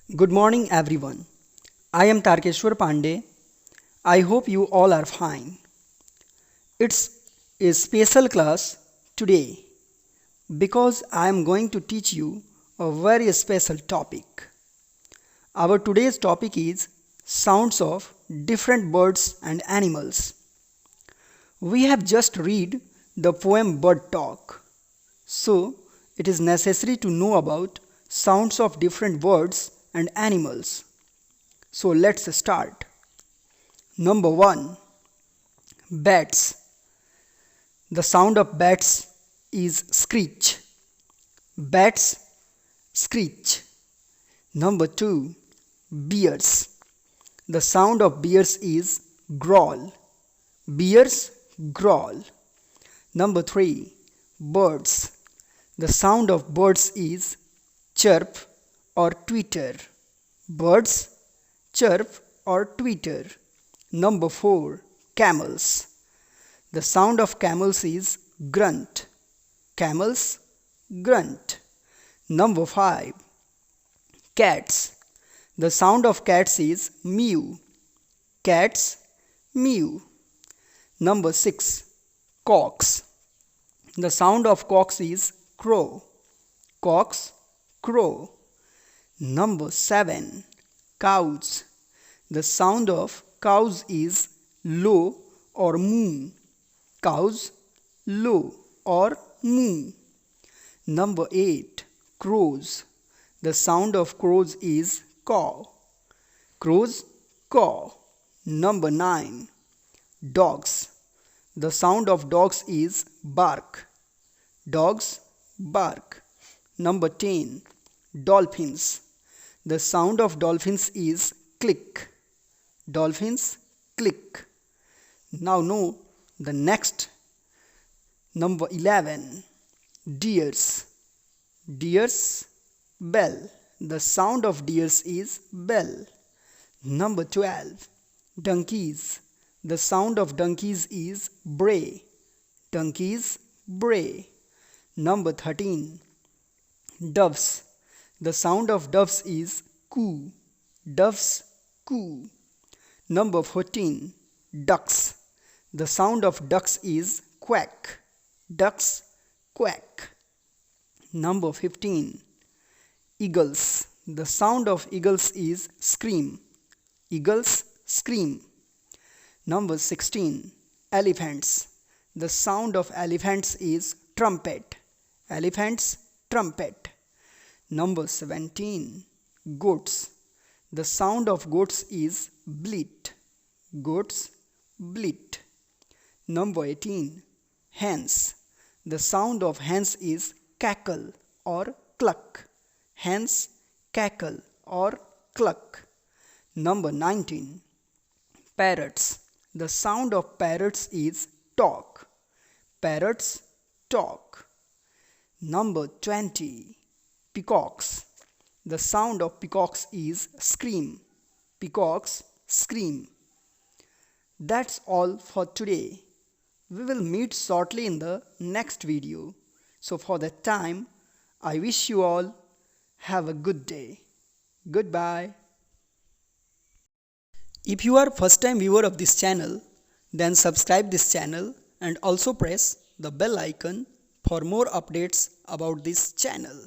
Good morning, everyone. I am Tarkeshwar Pandey. I hope you all are fine. It's a special class today because I am going to teach you a very special topic. Our today's topic is sounds of different birds and animals. We have just read the poem Bird Talk. So, it is necessary to know about sounds of different birds and animals. So let's start. Number 1. Bats. The sound of bats is screech. Bats screech. Number 2. Bears. The sound of bears is growl. Bears growl. Number 3. Birds. The sound of birds is chirp or twitter. Birds chirp or twitter. Number 4. Camels. The sound of camels is grunt. Camels grunt. Number 5. Cats. The sound of cats is mew. Cats mew. Number 6. Cocks. The sound of cocks is crow. Cocks crow. Number 7. Cows. The sound of cows is low or moo. Cows low or moo. Number 8. Crows. The sound of crows is caw. Crows caw. Number 9. Dogs. The sound of dogs is bark. Dogs bark. Number 10. Dolphins. The sound of dolphins is click. Dolphins click. Now know the next. Number 11. Deers. Deers bell. The sound of deers is bell. Number 12. Donkeys. The sound of donkeys is bray. Donkeys bray. Number 13. Doves. The sound of doves is coo. Doves coo. Number 14. Ducks. The sound of ducks is quack. Ducks quack. Number 15. Eagles. The sound of eagles is scream. Eagles scream. Number 16. Elephants. The sound of elephants is trumpet. Elephants trumpet. Number 17. Goats. The sound of goats is bleat. Goats bleat. Number 18. Hens. The sound of hens is cackle or cluck. Hens cackle or cluck. Number 19. Parrots. The sound of parrots is talk. Parrots talk. Number 20. Peacocks. The sound of peacocks is scream. Peacocks scream. That's all for today. We will meet shortly in the next video. So for that time, I wish you all have a good day. Goodbye. If you are first time viewer of this channel, then subscribe this channel and also press the bell icon for more updates about this channel.